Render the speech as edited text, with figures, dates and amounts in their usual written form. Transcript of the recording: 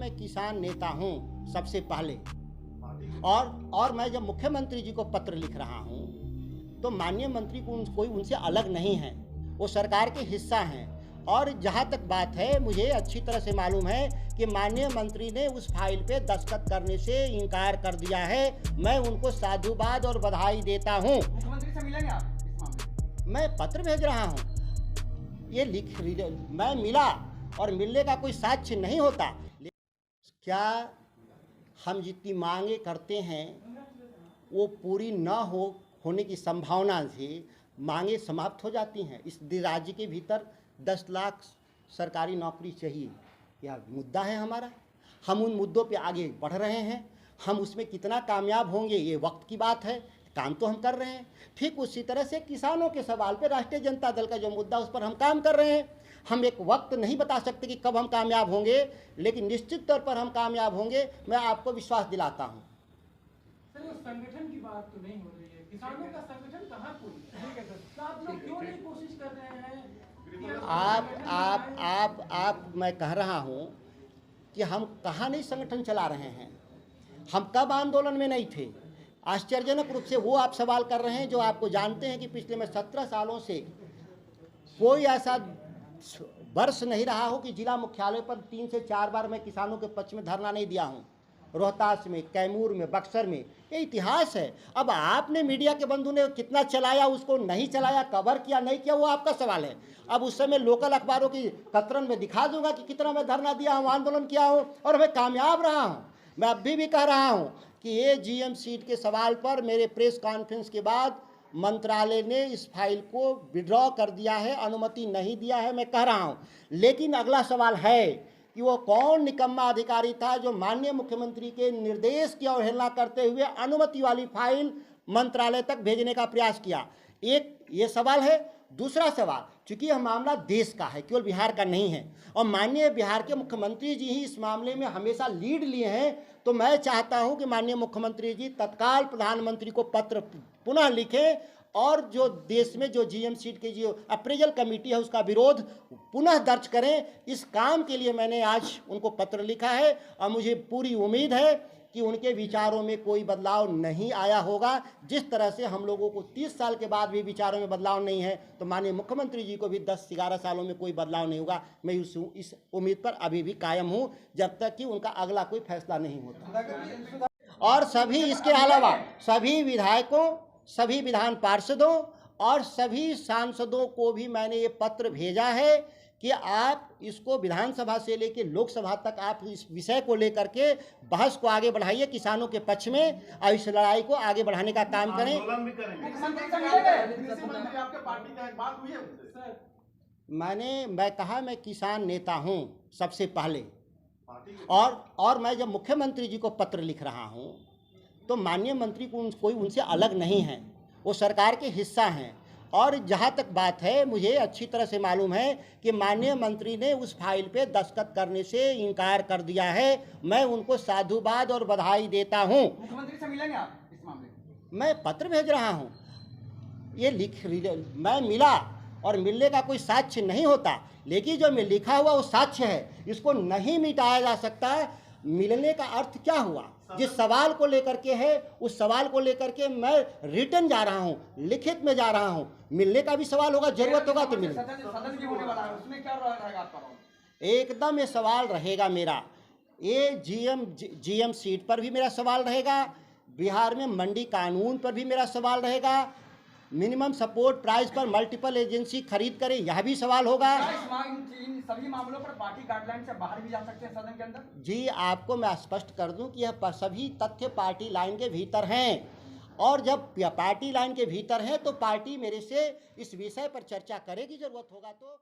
मैं किसान नेता हूं सबसे पहले, और मैं जब मुख्यमंत्री जी को पत्र लिख रहा हूं तो माननीय मंत्री को कोई उनसे अलग नहीं है, वो सरकार के हिस्सा हैं। और जहां तक बात है, मुझे अच्छी तरह से मालूम है कि माननीय मंत्री ने उस फाइल पे दस्तखत करने से इनकार कर दिया है। मैं उनको साधुवाद और बधाई देता हूं। मुख्यमंत्री से मिलेंगे आप इस मामले में? मैं पत्र भेज रहा हूं, ये मैं मिला और मिलने का कोई साक्ष्य नहीं होता। क्या हम जितनी मांगे करते हैं वो पूरी न होने की संभावना से मांगे समाप्त हो जाती हैं। इस राज्य के भीतर 10 लाख सरकारी नौकरी चाहिए, यह मुद्दा है हमारा। हम उन मुद्दों पे आगे बढ़ रहे हैं। हम उसमें कितना कामयाब होंगे ये वक्त की बात है, काम तो हम कर रहे हैं। ठीक उसी तरह से किसानों के सवाल पे राष्ट्रीय जनता दल का जो मुद्दा, उस पर हम काम कर रहे हैं। हम एक वक्त नहीं बता सकते कि कब हम कामयाब होंगे, लेकिन निश्चित तौर पर हम कामयाब होंगे, मैं आपको विश्वास दिलाता हूँ। सर, वो संगठन की बात तो नहीं हो रही है, किसानों का संगठन कहाँ ठीक है सर, तो आप लोग क्यों नहीं कोशिश कर रहे हैं? मैं कह रहा हूँ कि हम कहाँ नहीं संगठन चला रहे हैं। हम कब आंदोलन में नहीं थे? आश्चर्यजनक रूप से वो आप सवाल कर रहे हैं जो आपको जानते हैं कि पिछले मैं 17 सालों से कोई ऐसा वर्ष नहीं रहा हो कि जिला मुख्यालय पर 3 से 4 बार मैं किसानों के पक्ष में धरना नहीं दिया हूँ। रोहतास में, कैमूर में, बक्सर में, ये इतिहास है। अब आपने मीडिया के बंधु ने कितना चलाया, उसको नहीं चलाया, कवर किया नहीं किया, वो आपका सवाल है। अब उस समय लोकल अखबारों की कतरन में दिखा दूंगा कि कितना मैं धरना दिया हूँ, आंदोलन किया हूँ और मैं कामयाब रहा हूँ। मैं अभी भी कह रहा हूँ कि ये जीएम सीट के सवाल पर मेरे प्रेस कॉन्फ्रेंस के बाद मंत्रालय ने इस फाइल को विड्रॉ कर दिया है, अनुमति नहीं दिया है, मैं कह रहा हूँ। लेकिन अगला सवाल है कि वो कौन निकम्मा अधिकारी था जो माननीय मुख्यमंत्री के निर्देश की अवहेलना करते हुए अनुमति वाली फाइल मंत्रालय तक भेजने का प्रयास किया। एक ये सवाल है। दूसरा सवाल, चूंकि यह मामला देश का है, केवल बिहार का नहीं है, और माननीय बिहार के मुख्यमंत्री जी ही इस मामले में हमेशा लीड लिए हैं, तो मैं चाहता हूं कि माननीय मुख्यमंत्री जी तत्काल प्रधानमंत्री को पत्र पुनः लिखें और जो देश में जो जीएम सीट की जो अप्रेजल कमेटी है उसका विरोध पुनः दर्ज करें। इस काम के लिए मैंने आज उनको पत्र लिखा है और मुझे पूरी उम्मीद है कि उनके विचारों में कोई बदलाव नहीं आया होगा। जिस तरह से हम लोगों को 30 साल के बाद भी विचारों में बदलाव नहीं है, तो माननीय मुख्यमंत्री जी को भी 10-11 सालों में कोई बदलाव नहीं होगा। मैं इस उम्मीद पर अभी भी कायम हूँ जब तक कि उनका अगला कोई फैसला नहीं होता। और सभी इसके अलावा सभी विधायकों, सभी विधान पार्षदों और सभी सांसदों को भी मैंने ये पत्र भेजा है कि आप इसको विधानसभा से लेकर लोकसभा तक आप इस विषय को लेकर के बहस को आगे बढ़ाइए किसानों के पक्ष में, और इस लड़ाई को आगे बढ़ाने का काम करें। मैं कहा मैं किसान नेता हूं सबसे पहले, और मैं जब मुख्यमंत्री जी को पत्र लिख रहा हूं तो माननीय मंत्री को कोई उनसे अलग नहीं है, वो सरकार के हिस्सा हैं। और जहाँ तक बात है, मुझे अच्छी तरह से मालूम है कि माननीय मंत्री ने उस फाइल पे दस्तखत करने से इनकार कर दिया है। मैं उनको साधुवाद और बधाई देता हूँ। मुख्यमंत्री से मिलेंगे आप इस मामले में? मैं पत्र भेज रहा हूँ, ये मैं मिला और मिलने का कोई साक्ष्य नहीं होता, लेकिन जो मैं लिखा हुआ वो साक्ष्य है, इसको नहीं मिटाया जा सकता है। मिलने का अर्थ क्या हुआ? जिस सवाल को लेकर के है, उस सवाल को लेकर के मैं रिटर्न जा रहा हूँ, लिखित में जा रहा हूँ। मिलने का भी सवाल होगा, जरूरत होगा तो मिलेगा। सदन की होने वाला है, उसमें क्या रहेगा आपका? एकदम ये सवाल रहेगा मेरा, ये जीएम सीट पर भी मेरा सवाल रहेगा, बिहार में मंडी कानून पर भी मेरा सवाल रहेगा, मिनिमम सपोर्ट प्राइस पर मल्टीपल एजेंसी खरीद करे, यह भी सवाल होगा। इन सभी मामलों पर पार्टी गाइडलाइन से बाहर भी जा सकते हैं सदन के अंदर? जी, आपको मैं स्पष्ट कर दूं कि यह सभी तथ्य पार्टी लाइन के भीतर हैं, और जब पार्टी लाइन के भीतर है तो पार्टी मेरे से इस विषय पर चर्चा करेगी, जरूरत होगा तो।